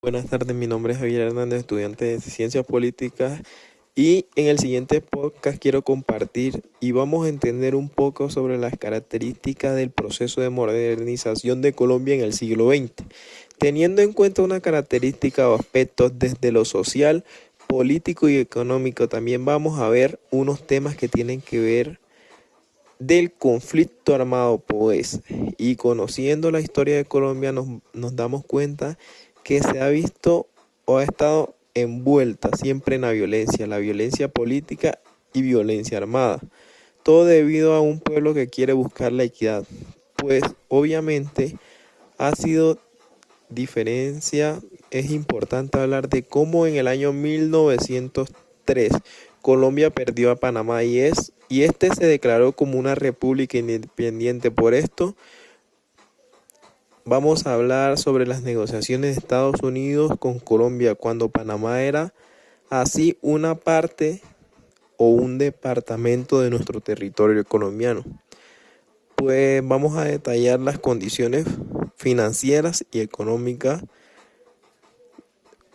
Buenas tardes, mi nombre es Javier Hernández, estudiante de Ciencias Políticas y en el siguiente podcast quiero compartir y vamos a entender un poco sobre las características del proceso de modernización de Colombia en el siglo XX, teniendo en cuenta una característica o aspectos desde lo social, político y económico. También vamos a ver unos temas que tienen que ver del conflicto armado, pues, y conociendo la historia de Colombia nos damos cuenta que se ha visto o ha estado envuelta siempre en la violencia política y violencia armada. Todo debido a un pueblo que quiere buscar la equidad, pues obviamente ha sido diferencia. Es importante hablar de cómo en el año 1903 Colombia perdió a Panamá y este se declaró como una república independiente. Por esto vamos a hablar sobre las negociaciones de Estados Unidos con Colombia cuando Panamá era así una parte o un departamento de nuestro territorio colombiano. Pues vamos a detallar las condiciones financieras y económicas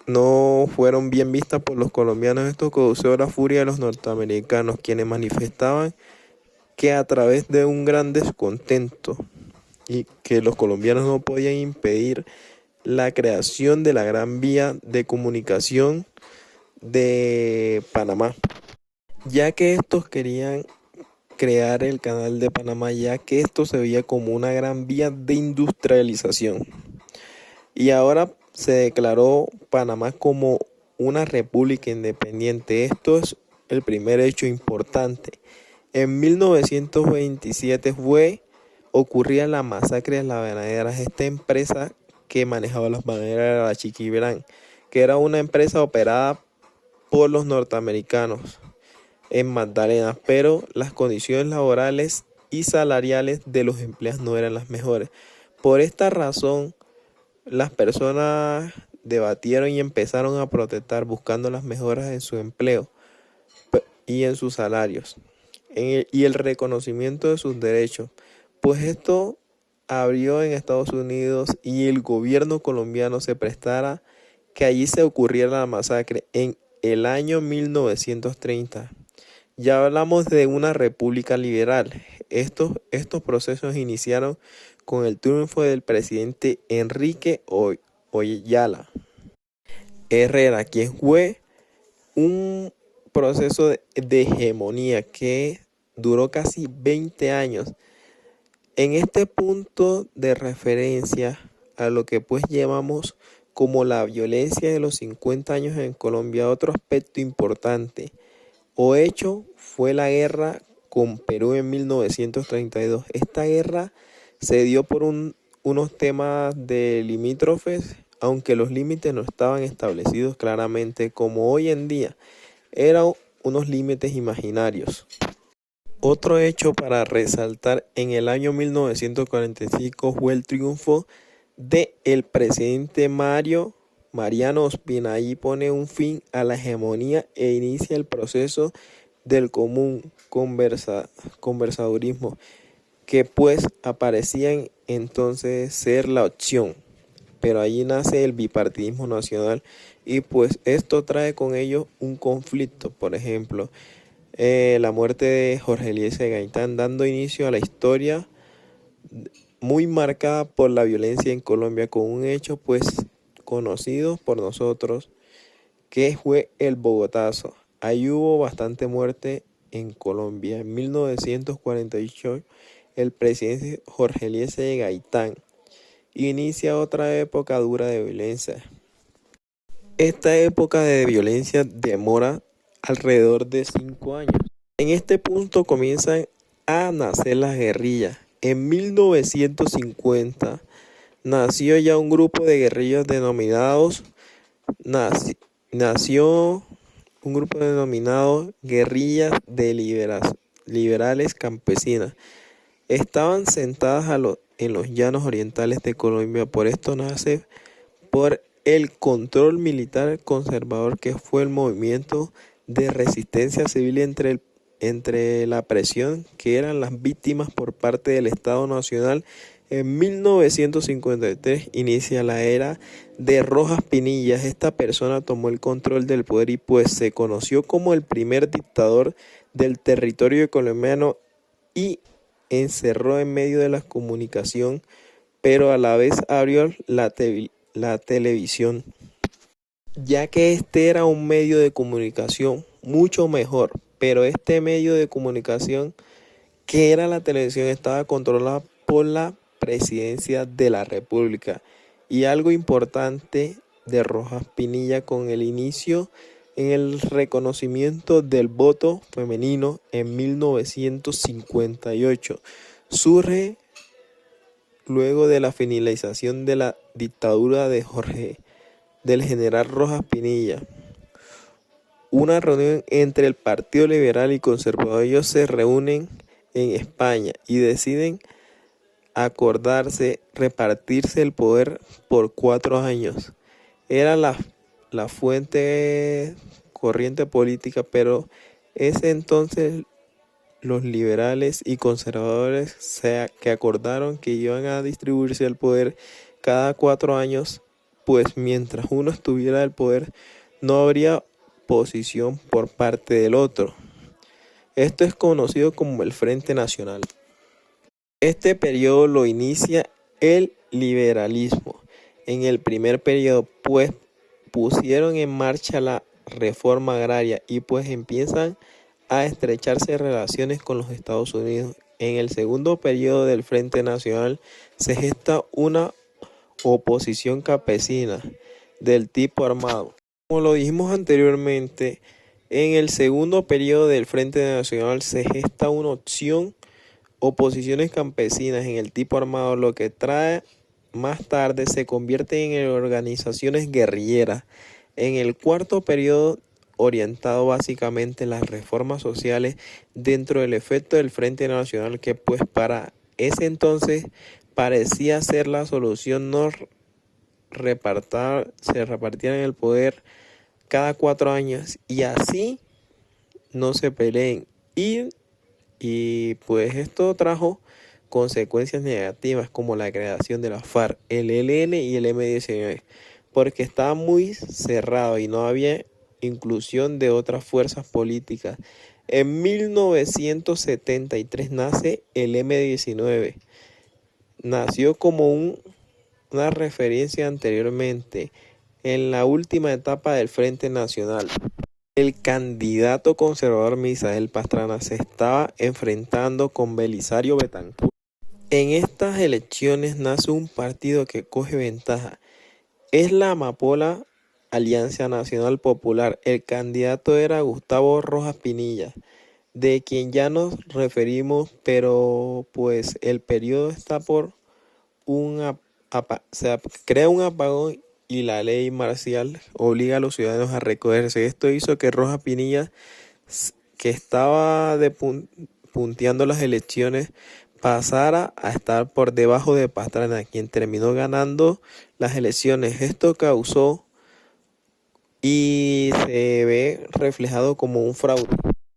no fueron bien vistas por los colombianos. Esto causó la furia de los norteamericanos, quienes manifestaban que a través de un gran descontento y que los colombianos no podían impedir la creación de la gran vía de comunicación de Panamá, ya que estos querían crear el canal de Panamá, ya que esto se veía como una gran vía de industrialización. Y ahora se declaró Panamá como una república independiente. Esto es el primer hecho importante. En 1927 ocurría la masacre de las bananeras. Esta empresa que manejaba las bananeras era la Chiquibirán, que era una empresa operada por los norteamericanos en Magdalena, pero las condiciones laborales y salariales de los empleados no eran las mejores. Por esta razón, las personas debatieron y empezaron a protestar buscando las mejoras en su empleo y en sus salarios y el reconocimiento de sus derechos. Pues esto abrió en Estados Unidos y el gobierno colombiano se prestara que allí se ocurriera la masacre en el año 1930. Ya hablamos de una república liberal. Estos procesos iniciaron con el triunfo del presidente Enrique Oyala Herrera, quien fue un proceso de hegemonía que duró casi 20 años. En este punto de referencia a lo que pues llamamos como la violencia de los 50 años en Colombia, otro aspecto importante o hecho fue la guerra con Perú en 1932. Esta guerra se dio por unos temas de limítrofes, aunque los límites no estaban establecidos claramente como hoy en día, eran unos límites imaginarios. Otro hecho para resaltar en el año 1945 fue el triunfo del presidente Mariano Ospina. Allí pone un fin a la hegemonía e inicia el proceso del común conversadurismo, que pues aparecían entonces ser la opción. Pero allí nace el bipartidismo nacional y pues esto trae con ello un conflicto. Por ejemplo, la muerte de Jorge Eliezer Gaitán, dando inicio a la historia muy marcada por la violencia en Colombia, con un hecho pues conocido por nosotros que fue el Bogotazo. Ahí hubo bastante muerte en Colombia. En 1948 el presidente Jorge Eliezer Gaitán inicia otra época dura de violencia. Esta época de violencia demora alrededor de 5 años. En este punto comienzan a nacer las guerrillas. En 1950 nació ya un grupo de guerrillas denominados nació un grupo denominado Guerrillas de Liberales Campesinas. Estaban sentadas en los llanos orientales de Colombia. Por esto nace por el control militar conservador, que fue el movimiento de resistencia civil entre la presión que eran las víctimas por parte del Estado Nacional En 1953 inicia la era de Rojas Pinilla. Esta persona tomó el control del poder y pues se conoció como el primer dictador del territorio colombiano y encerró en medio de la comunicación, pero a la vez abrió la televisión, ya que este era un medio de comunicación mucho mejor, pero este medio de comunicación que era la televisión estaba controlada por la presidencia de la República. Y algo importante de Rojas Pinilla con el inicio en el reconocimiento del voto femenino en 1958. Surge luego de la finalización de la dictadura del general Rojas Pinilla. Una reunión entre el Partido Liberal y Conservador. Ellos se reúnen en España y deciden acordarse repartirse el poder por 4 años. Era la fuente corriente política, pero ese entonces los liberales y conservadores que acordaron que iban a distribuirse el poder cada 4 años, pues mientras uno estuviera el poder no habría posición por parte del otro. Esto es conocido como el Frente Nacional. Este periodo lo inicia el liberalismo. En el primer periodo, pues, pusieron en marcha la reforma agraria y pues empiezan a estrecharse relaciones con los Estados Unidos. En el segundo periodo del Frente Nacional se gesta una oposición campesina del tipo armado. Como lo dijimos anteriormente, en el segundo periodo del Frente Nacional se gesta una oposiciones campesinas en el tipo armado, lo que trae más tarde se convierte en organizaciones guerrilleras. En el cuarto periodo, orientado básicamente a las reformas sociales dentro del efecto del Frente Nacional, que pues para ese entonces parecía ser la solución, no se repartieran el poder cada 4 años y así no se peleen. Y pues esto trajo consecuencias negativas como la creación de la FARC, el ELN y el M-19, porque estaba muy cerrado y no había inclusión de otras fuerzas políticas. En 1973 nace el M-19. Nació como una referencia anteriormente en la última etapa del Frente Nacional. El candidato conservador Misael Pastrana se estaba enfrentando con Belisario Betancur. En estas elecciones nace un partido que coge ventaja. Es la amapola Alianza Nacional Popular. El candidato era Gustavo Rojas Pinilla, de quien ya nos referimos, pero pues el periodo está por se crea un apagón y la ley marcial obliga a los ciudadanos a recogerse. Esto hizo que Rojas Pinilla, que estaba punteando las elecciones, pasara a estar por debajo de Pastrana, quien terminó ganando las elecciones. Esto causó y se ve reflejado como un fraude.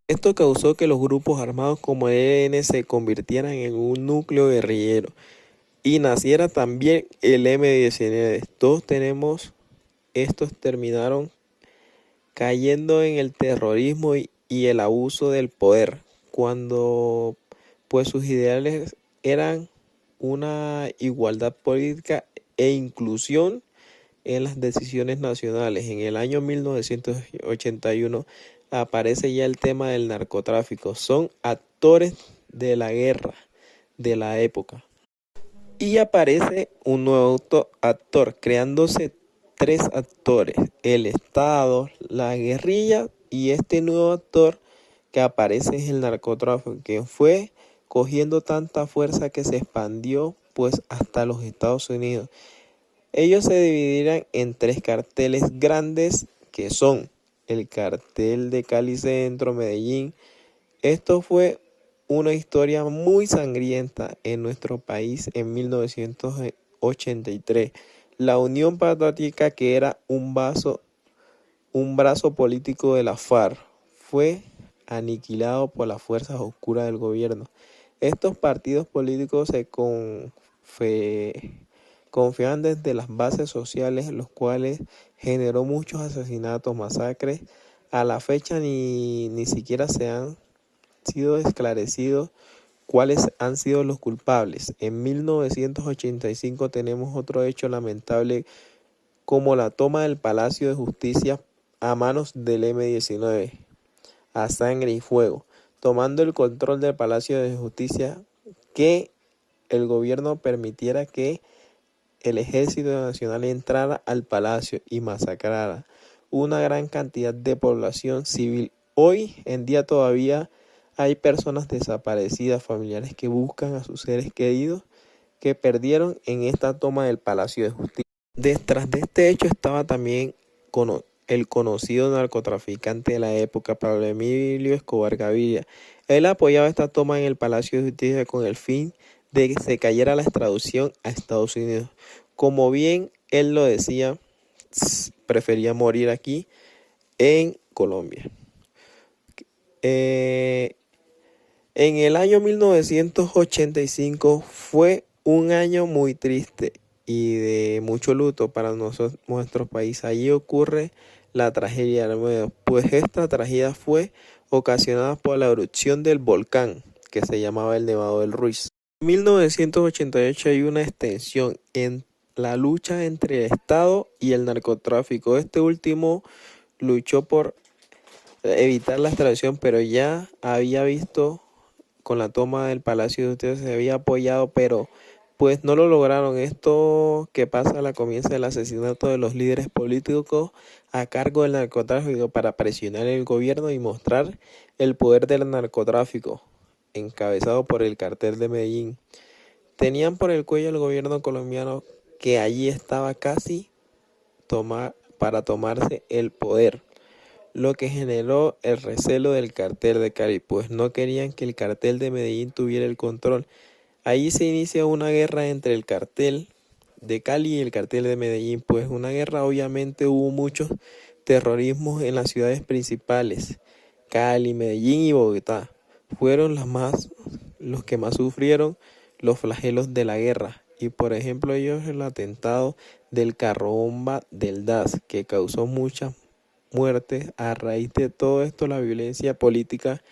Esto causó que los grupos armados como el ELN se convirtieran en un núcleo guerrillero y naciera también el M-19. Estos terminaron cayendo en el terrorismo y el abuso del poder, cuando pues sus ideales eran una igualdad política e inclusión en las decisiones nacionales. En el año 1981 aparece ya el tema del narcotráfico. Son actores de la guerra de la época. Y aparece un nuevo actor, creándose 3 actores: el Estado, la guerrilla y este nuevo actor que aparece es el narcotráfico, que fue cogiendo tanta fuerza que se expandió pues hasta los Estados Unidos. Ellos se dividirán en 3 carteles grandes, que son el cartel de Cali Centro, Medellín. Esto fue una historia muy sangrienta en nuestro país en 1983. La Unión Patriótica, que era un brazo político de la FARC, fue aniquilado por las fuerzas oscuras del gobierno. Estos partidos políticos se confiaban desde las bases sociales, los cuales generó muchos asesinatos, masacres. A la fecha ni siquiera se han sido esclarecidos cuáles han sido los culpables. En 1985 tenemos otro hecho lamentable como la toma del Palacio de Justicia a manos del M-19, a sangre y fuego, tomando el control del Palacio de Justicia, que el gobierno permitiera que el Ejército Nacional entrara al palacio y masacrara una gran cantidad de población civil. Hoy en día todavía hay personas desaparecidas, familiares que buscan a sus seres queridos que perdieron en esta toma del Palacio de Justicia. Detrás de este hecho estaba también el conocido narcotraficante de la época, Pablo Emilio Escobar Gaviria. Él apoyaba esta toma en el Palacio de Justicia con el fin de que se cayera la extradición a Estados Unidos. Como bien él lo decía, prefería morir aquí en Colombia. En el año 1985 fue un año muy triste y de mucho luto para nuestro país. Allí ocurre la tragedia de Olmedo, pues esta tragedia fue ocasionada por la erupción del volcán que se llamaba el Nevado del Ruiz. En 1988 hay una extensión en la lucha entre el Estado y el narcotráfico. Este último luchó por evitar la extradición, pero ya había visto con la toma del Palacio de Justicia, se había apoyado, pero pues no lo lograron. Esto que pasa a la comienza del asesinato de los líderes políticos a cargo del narcotráfico para presionar el gobierno y mostrar el poder del narcotráfico, encabezado por el cartel de Medellín. Tenían por el cuello el gobierno colombiano, que allí estaba casi para tomarse el poder, lo que generó el recelo del cartel de Cali, pues no querían que el cartel de Medellín tuviera el control. Allí se inicia una guerra entre el cartel de Cali y el cartel de Medellín, pues una guerra, obviamente hubo muchos terrorismos en las ciudades principales. Cali, Medellín y Bogotá fueron los que más sufrieron los flagelos de la guerra. Y por ejemplo ellos el atentado del carro bomba del DAS, que causó muchas muertes. A raíz de todo esto, la violencia política,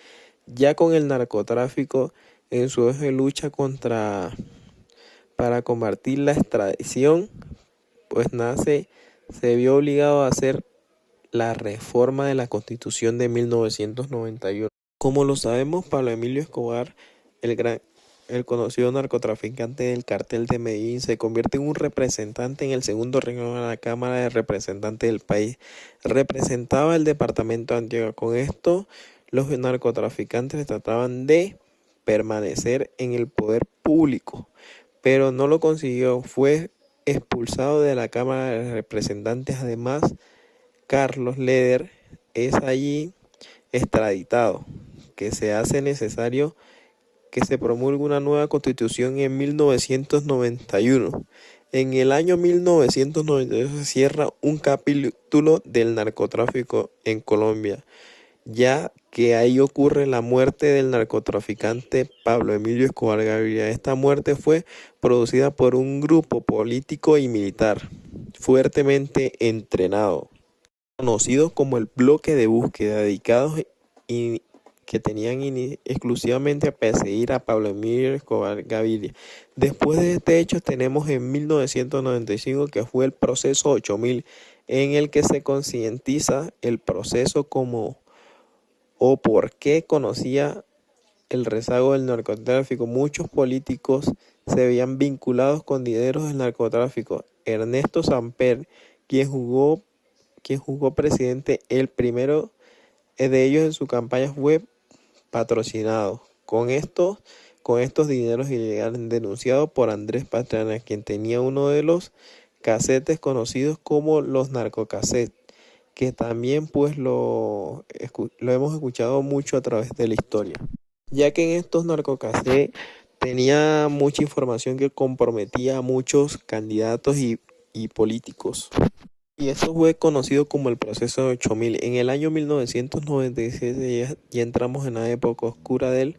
ya con el narcotráfico en su eje de lucha para combatir la extradición, pues se vio obligado a hacer la reforma de la Constitución de 1991. Como lo sabemos, Pablo Emilio Escobar, el conocido narcotraficante del cartel de Medellín, se convierte en un representante en el segundo renglón de la Cámara de Representantes del país. Representaba el departamento de Antioquia. Con esto, los narcotraficantes trataban de permanecer en el poder público, pero no lo consiguió. Fue expulsado de la Cámara de Representantes. Además, Carlos Leder es allí extraditado, que se hace necesario que se promulgue una nueva constitución en 1991. En el año 1992 se cierra un capítulo del narcotráfico en Colombia, ya que ahí ocurre la muerte del narcotraficante Pablo Emilio Escobar Gaviria. Esta muerte fue producida por un grupo político y militar fuertemente entrenado, conocidos como el Bloque de Búsqueda, dedicados y que tenían exclusivamente a perseguir a Pablo Emilio Escobar Gaviria. Después de este hecho tenemos en 1995 que fue el proceso 8000, en el que se concientiza el proceso o por qué conocía el rezago del narcotráfico. Muchos políticos se veían vinculados con dineros del narcotráfico. Ernesto Samper, quien jugó presidente, el primero de ellos en su campaña, fue patrocinado con estos dineros ilegales denunciados por Andrés Pastrana, quien tenía uno de los casetes conocidos como los narcocassettes, que también pues lo hemos escuchado mucho a través de la historia, ya que en estos narcocassettes tenía mucha información que comprometía a muchos candidatos y políticos. Y esto fue conocido como el proceso de 8000. En el año 1997 ya entramos en la época oscura del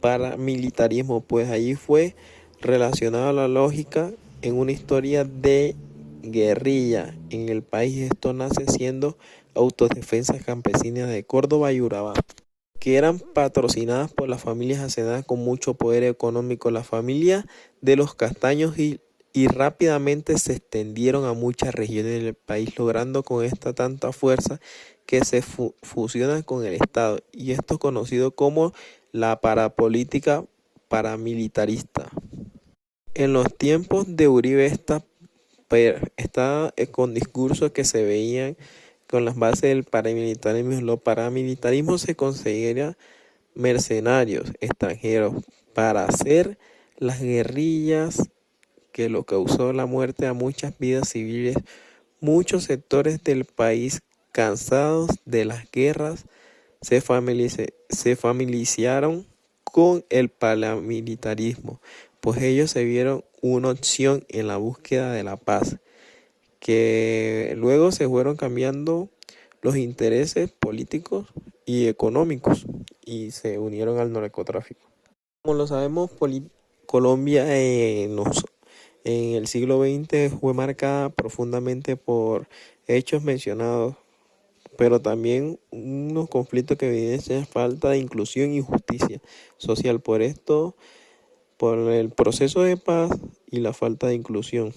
paramilitarismo, pues allí fue relacionado a la lógica en una historia de guerrilla en el país. Esto nace siendo autodefensas campesinas de Córdoba y Urabá, que eran patrocinadas por las familias hacenadas con mucho poder económico. La familia de los Castaños y rápidamente se extendieron a muchas regiones del país, logrando con esta tanta fuerza que se fusionan con el Estado. Y esto es conocido como la parapolítica paramilitarista. En los tiempos de Uribe está con discursos que se veían con las bases del paramilitarismo. Los paramilitarismos se conseguían mercenarios extranjeros para hacer las guerrillas, que lo causó la muerte a muchas vidas civiles. Muchos sectores del país, cansados de las guerras, se familiarizaron con el paramilitarismo, pues ellos se vieron una opción en la búsqueda de la paz, que luego se fueron cambiando los intereses políticos y económicos y se unieron al narcotráfico. Como lo sabemos, Colombia en el siglo XX fue marcada profundamente por hechos mencionados, pero también unos conflictos que evidencian falta de inclusión y justicia social. Por esto, por el proceso de paz y la falta de inclusión.